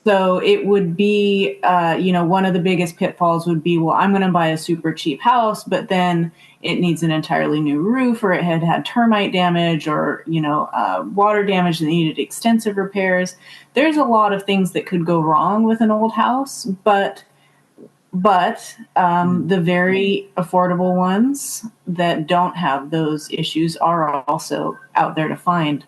So it would be, one of the biggest pitfalls would be, well, I'm going to buy a super cheap house, but then it needs an entirely new roof, or it had termite damage, or, water damage that needed extensive repairs. There's a lot of things that could go wrong with an old house, but the very affordable ones that don't have those issues are also out there to find.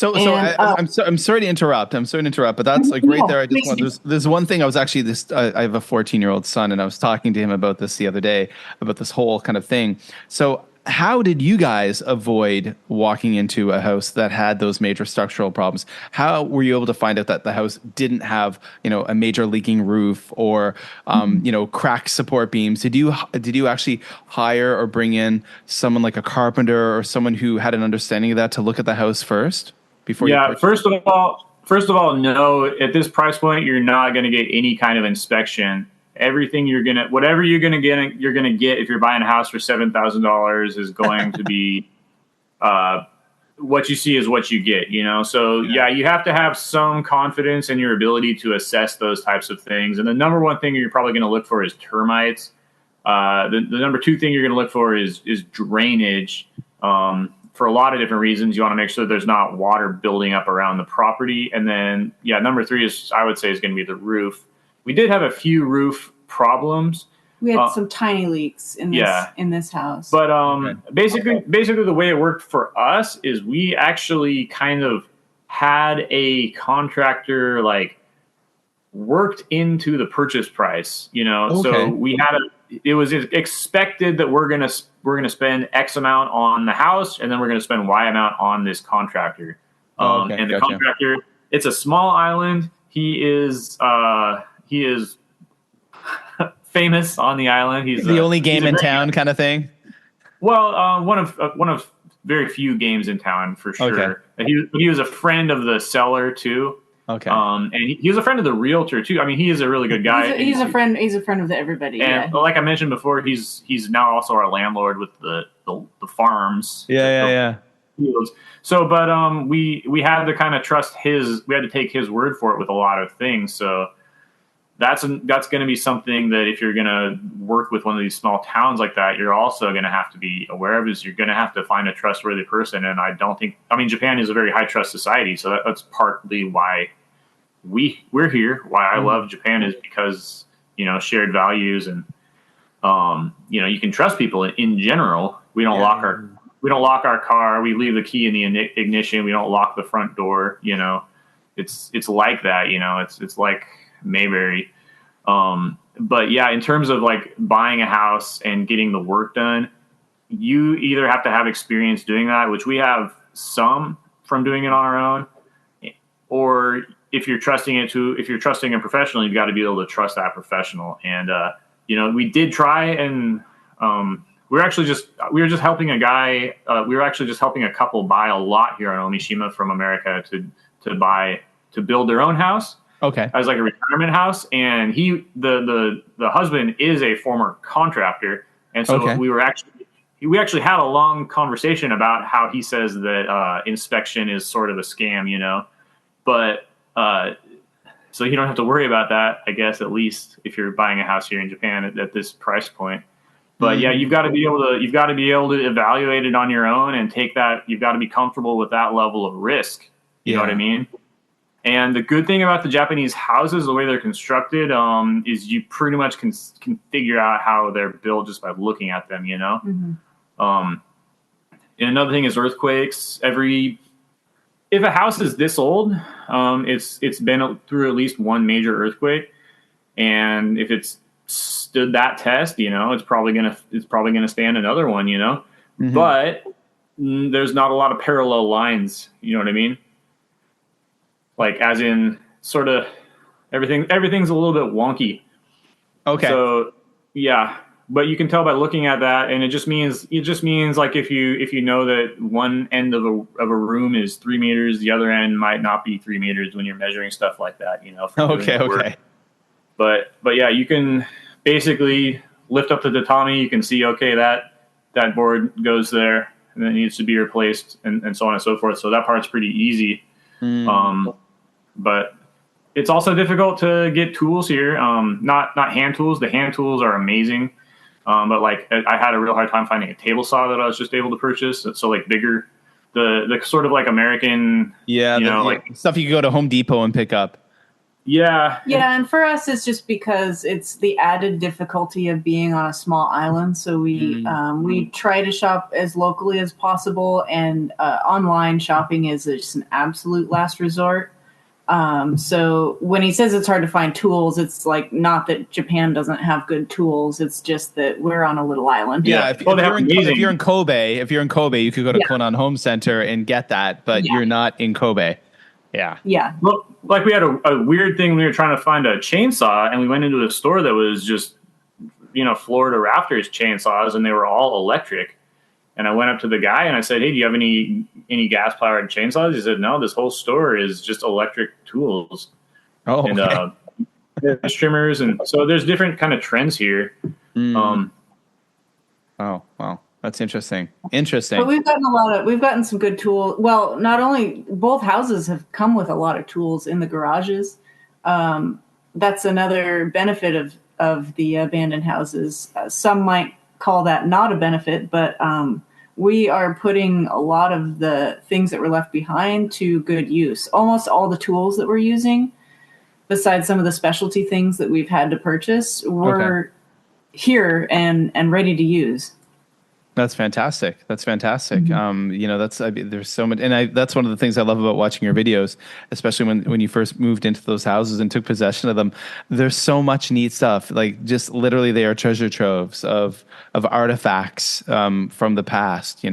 I'm sorry to interrupt. But that's like right there. I just want there's one thing I was actually I have a 14-year-old son, and I was talking to him about this the other day about this whole kind of thing. So how did you guys avoid walking into a house that had those major structural problems? How were you able to find out that the house didn't have, a major leaking roof or, cracked support beams? Did you actually hire or bring in someone like a carpenter or someone who had an understanding of that to look at the house first? First of all, no. At this price point, you're not going to get any kind of inspection. Whatever you're gonna get if you're buying a house for $7,000 is going to be, what you see is what you get. So you have to have some confidence in your ability to assess those types of things. And the number one thing you're probably going to look for is termites. The number two thing you're going to look for is drainage. For a lot of different reasons, you want to make sure there's not water building up around the property. And then, number three is going to be the roof. We did have a few roof problems. We had some tiny leaks in this house. But basically the way it worked for us is we actually kind of had a contractor worked into the purchase price, So we had it was expected that we're going to spend X amount on the house, and then we're going to spend Y amount on this contractor. And the contractor, it's a small island. He is famous on the island. He's the only game in town kind of thing. Well, one of very few games in town for sure. Okay. He was a friend of the seller too. Okay. And he was a friend of the realtor too. I mean, he is a really good guy. He's a friend. He's a friend of everybody. And like I mentioned before, he's now also our landlord with the farms. Yeah. Fields. So, but we had to kind of trust his. We had to take his word for it with a lot of things. So that's going to be something that if you're going to work with one of these small towns like that, you're also going to have to be aware of. Is you're going to have to find a trustworthy person. And Japan is a very high trust society, so that's partly why we're here. Why I love Japan is because shared values and you can trust people in general. We don't lock our car. We leave the key in the ignition. We don't lock the front door. It's like that. It's like Mayberry. But in terms of buying a house and getting the work done, you either have to have experience doing that, which we have some from doing it on our own, or if you're trusting a professional, you've got to be able to trust that professional. And we did try, and we were just helping a guy. We were actually just helping a couple buy a lot here on Omishima from America to build their own house. Okay. As a retirement house, and the husband is a former contractor, and so we actually had a long conversation about how he says that inspection is sort of a scam, but so you don't have to worry about that, I guess, at least if you're buying a house here in Japan at this price point. But you've got to be able to evaluate it on your own and take that. You've got to be comfortable with that level of risk. You know what I mean? And the good thing about the Japanese houses, the way they're constructed, is you pretty much can figure out how they're built just by looking at them, Mm-hmm. And another thing is earthquakes. If a house is this old, it's been through at least one major earthquake, and if it's stood that test, it's probably gonna stand another one, Mm-hmm. But there's not a lot of parallel lines. You know what I mean? As in, sort of, everything's a little bit wonky. Okay. So, but you can tell by looking at that, and it just means if you know that one end of a room is 3 meters, the other end might not be 3 meters when you're measuring stuff like that. Okay. But you can basically lift up the tatami. You can see that board goes there, and it needs to be replaced, and so on and so forth. So that part's pretty easy. But it's also difficult to get tools here. Not hand tools. The hand tools are amazing. But like I had a real hard time finding a table saw that I was just able to purchase. So like bigger, the sort of like American, like stuff you could go to Home Depot and pick up. Yeah. Yeah, and for us, it's just because it's the added difficulty of being on a small island. So we try to shop as locally as possible, and online shopping is just an absolute last resort. So when he says it's hard to find tools, it's like not that Japan doesn't have good tools. It's just that we're on a little island. Yeah, if you're in Kobe, you could go to Konan Home Center and get that, but you're not in Kobe. Yeah. Yeah. Well, like we had a weird thing. We were trying to find a chainsaw, and we went into a store that was just, floor to rafters chainsaws, and they were all electric. And I went up to the guy and I said, "Hey, do you have any gas powered chainsaws?" He said, "No, this whole store is just electric tools." Oh, and there's trimmers, and so there's different kind of trends here. Oh, wow. That's interesting. But we've gotten some good tools. Well, not only both houses have come with a lot of tools in the garages. That's another benefit of the abandoned houses. Some might call that not a benefit, but we are putting a lot of the things that were left behind to good use. Almost all the tools that we're using, besides some of the specialty things that we've had to purchase, were here and ready to use. That's fantastic. There's so much, and that's one of the things I love about watching your videos, especially when you first moved into those houses and took possession of them. There's so much neat stuff. Like just literally, they are treasure troves of artifacts from the past.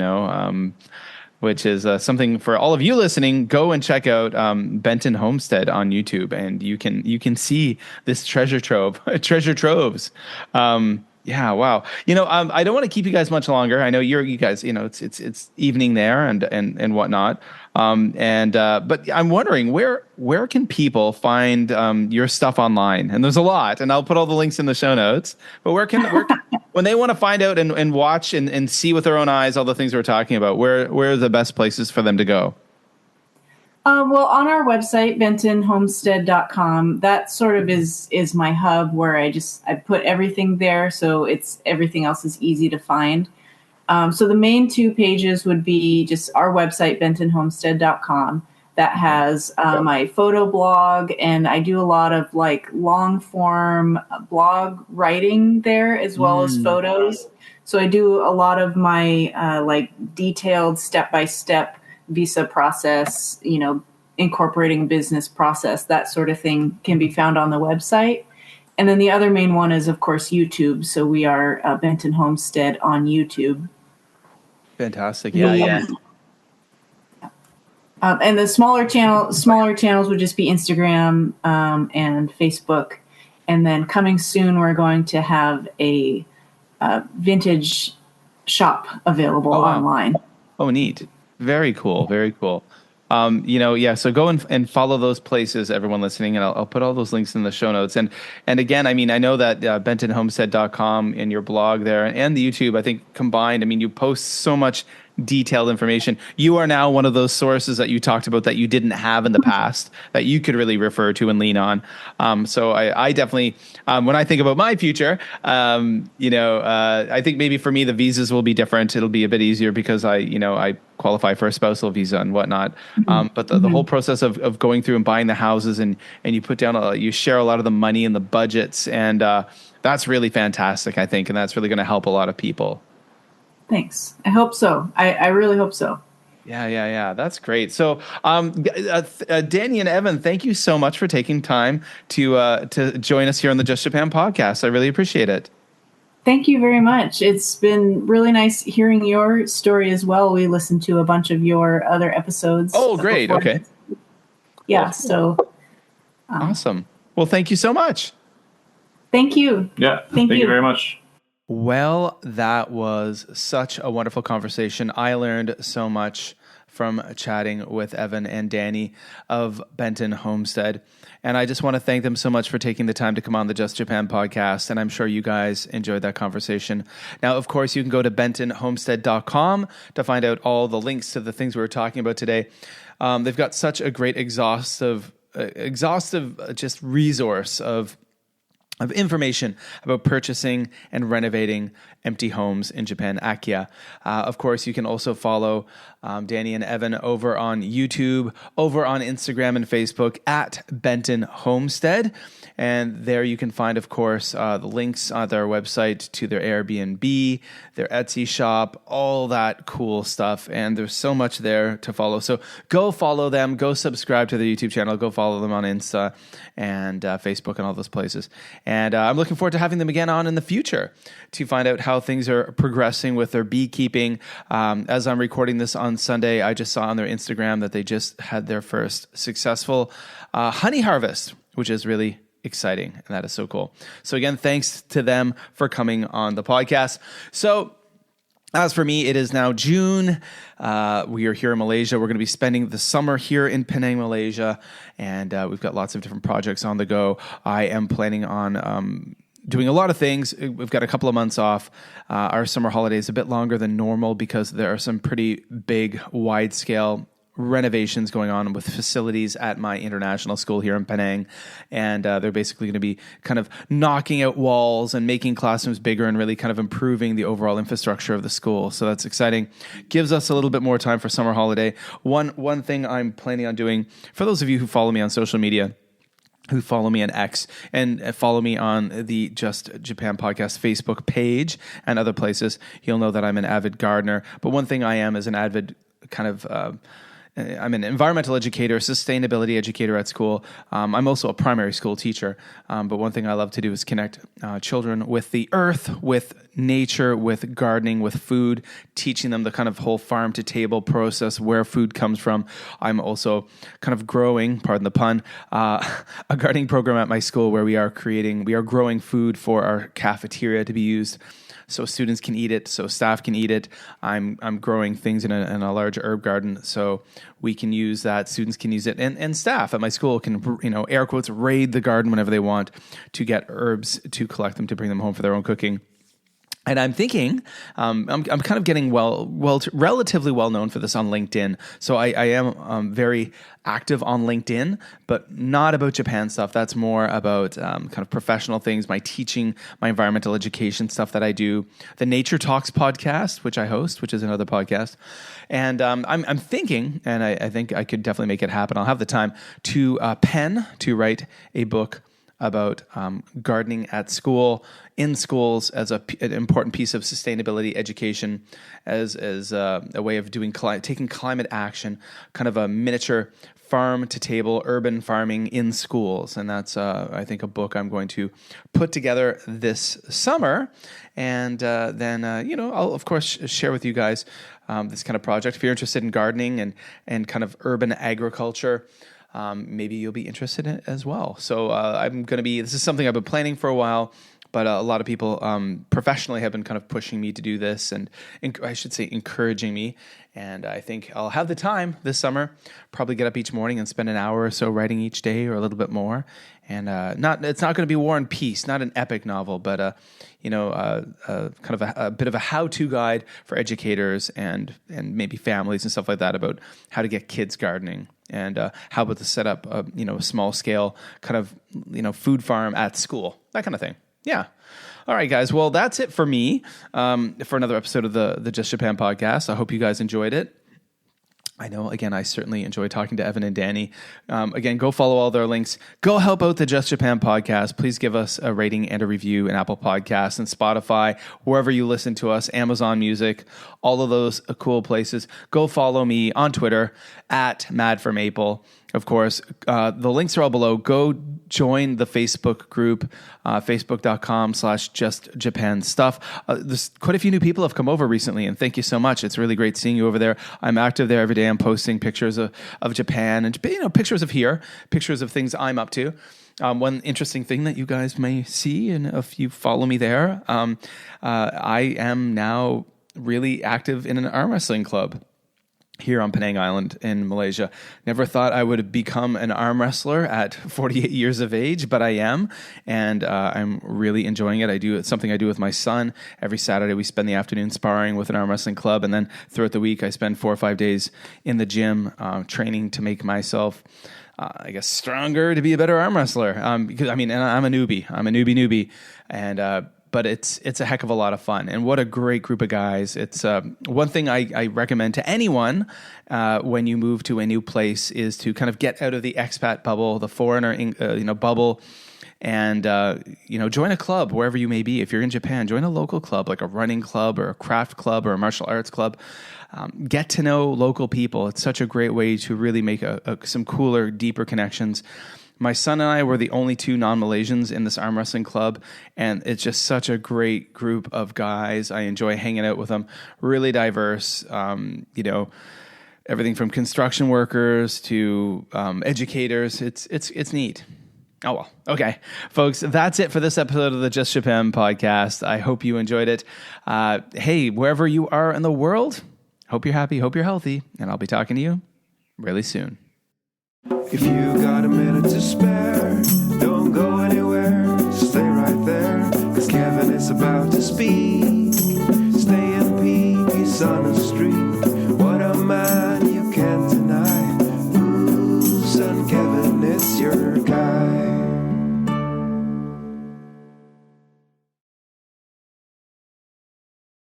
Which is something for all of you listening. Go and check out Benton Homestead on YouTube, and you can see this treasure troves. Yeah, wow. I don't want to keep you guys much longer. I know you guys, it's evening there and whatnot. But I'm wondering where can people find your stuff online? And there's a lot, and I'll put all the links in the show notes. But where can when they want to find out and watch and see with their own eyes all the things we're talking about, where are the best places for them to go? Well, on our website, bentonhomestead.com, that sort of is my hub where I put everything there. So everything else is easy to find. So the main two pages would be just our website, bentonhomestead.com. That has my photo blog, and I do a lot of like long form blog writing there as well as photos. So I do a lot of my like detailed step-by-step visa process, incorporating business process, that sort of thing can be found on the website. And then the other main one is, of course, YouTube. So we are Benton Homestead on YouTube. Fantastic. Yeah. And the smaller channels would just be Instagram and Facebook. And then coming soon, we're going to have a vintage shop available online. Oh, neat. Very cool. Very cool. So go and follow those places, everyone listening, and I'll put all those links in the show notes. And again, I know that bentonhomestead.com and your blog there and the YouTube, I think combined, you post so much detailed information. You are now one of those sources that you talked about that you didn't have in the past that you could really refer to and lean on. So I definitely, when I think about my future, I think maybe for me, the visas will be different. It'll be a bit easier because I qualify for a spousal visa and whatnot. But the whole process of going through and buying the houses and you put down, you share a lot of the money and the budgets, and that's really fantastic, I think. And that's really going to help a lot of people. Thanks. I hope so. I really hope so. Yeah. That's great. So, Danny and Evan, thank you so much for taking time to join us here on the Just Japan podcast. I really appreciate it. Thank you very much. It's been really nice hearing your story as well. We listened to a bunch of your other episodes. Oh, great. Okay. Yeah. So. Awesome. Well, thank you so much. Thank you. Yeah. Thank you very much. Well, that was such a wonderful conversation. I learned so much from chatting with Evan and Danny of Benton Homestead. And I just want to thank them so much for taking the time to come on the Just Japan podcast. And I'm sure you guys enjoyed that conversation. Now, of course, you can go to bentonhomestead.com to find out all the links to the things we were talking about today. They've got such a great exhaustive exhaustive just resource of information about purchasing and renovating empty homes in Japan, Akia. Of course, you can also follow Danny and Evan over on YouTube, over on Instagram and Facebook at Benton Homestead. And there you can find, of course, the links on their website to their Airbnb, their Etsy shop, all that cool stuff. And there's so much there to follow. So go follow them, go subscribe to their YouTube channel, go follow them on Insta and Facebook and all those places. And I'm looking forward to having them again on in the future to find out how things are progressing with their beekeeping. As I'm recording this on Sunday, I just saw on their Instagram that they just had their first successful honey harvest, which is really exciting. And that is so cool. So again, thanks to them for coming on the podcast. So as for me, it is now June. We are here in Malaysia. We're going to be spending the summer here in Penang, Malaysia. And we've got lots of different projects on the go. I am planning on doing a lot of things. We've got a couple of months off. Our summer holiday is a bit longer than normal because there are some pretty big, wide-scale renovations going on with facilities at my international school here in Penang. And they're basically going to be kind of knocking out walls and making classrooms bigger and really kind of improving the overall infrastructure of the school. So that's exciting. Gives us a little bit more time for summer holiday. One thing I'm planning on doing, for those of you who follow me on social media, who follow me on X and follow me on the Just Japan Podcast Facebook page and other places, you'll know that I'm an avid gardener. But one thing I am is an avid kind of I'm an environmental educator, sustainability educator at school. I'm also a primary school teacher. But one thing I love to do is connect children with the earth, with nature, with gardening, with food, teaching them the kind of whole farm to table process, where food comes from. I'm also kind of growing, pardon the pun, a gardening program at my school where we are growing food for our cafeteria to be used so students can eat it, so staff can eat it. I'm growing things in a large herb garden so we can use that, students can use it, and staff at my school can, air quotes, raid the garden whenever they want to get herbs, to collect them, to bring them home for their own cooking. And I'm thinking, I'm kind of getting relatively well known for this on LinkedIn. So I am very active on LinkedIn, but not about Japan stuff. That's more about kind of professional things, my teaching, my environmental education stuff that I do, the Nature Talks podcast, which I host, which is another podcast. And I'm thinking, and I think I could definitely make it happen. I'll have the time to write a book about gardening at school, in schools, as an important piece of sustainability education, as a way of taking climate action, kind of a miniature farm to table urban farming in schools. And that's, I think, a book I'm going to put together this summer. And then, I'll, of course, share with you guys this kind of project. If you're interested in gardening and kind of urban agriculture, maybe you'll be interested in it as well. So this is something I've been planning for a while, but a lot of people professionally have been kind of pushing me to do this, and I should say encouraging me. And I think I'll have the time this summer, probably get up each morning and spend an hour or so writing each day, or a little bit more. And it's not going to be War and Peace, not an epic novel, but kind of a bit of a how-to guide for educators and maybe families and stuff like that about how to get kids gardening. And how about to set up a small scale kind of food farm at school, that kind of thing. Yeah. All right, guys. Well, that's it for me for another episode of the Just Japan podcast. I hope you guys enjoyed it. I know, again, I certainly enjoy talking to Evan and Danny. Again, go follow all their links. Go help out the Just Japan podcast. Please give us a rating and a review in Apple Podcasts and Spotify, wherever you listen to us, Amazon Music, all of those cool places. Go follow me on Twitter at Mad4Maple. Of course, the links are all below. Go join the Facebook group, facebook.com/justjapanstuff. There's quite a few new people have come over recently, and thank you so much. It's really great seeing you over there. I'm active there every day. I'm posting pictures of Japan and pictures of here, pictures of things I'm up to. One interesting thing that you guys may see, and if you follow me there, I am now really active in an arm wrestling club here on Penang Island in Malaysia. Never thought I would become an arm wrestler at 48 years of age, but I am, and I'm really enjoying it. It's something I do with my son. Every Saturday we spend the afternoon sparring with an arm wrestling club, and then throughout the week I spend 4 or 5 days in the gym training to make myself I guess, stronger to be a better arm wrestler. Because and I'm a newbie. I'm a newbie, and but it's a heck of a lot of fun. And what a great group of guys! It's one thing I recommend to anyone when you move to a new place is to kind of get out of the expat bubble, the foreigner bubble. And, join a club wherever you may be. If you're in Japan, join a local club, like a running club or a craft club or a martial arts club. Get to know local people. It's such a great way to really make some cooler, deeper connections. My son and I were the only two non-Malaysians in this arm wrestling club, and it's just such a great group of guys. I enjoy hanging out with them. Really diverse, everything from construction workers to educators. It's neat. Oh, well. Okay, folks, that's it for this episode of the Just Japan podcast. I hope you enjoyed it. Hey, wherever you are in the world, hope you're happy, hope you're healthy, and I'll be talking to you really soon. If you got a minute to spare, don't go anywhere, stay right there, 'cause Kevin is about to speak.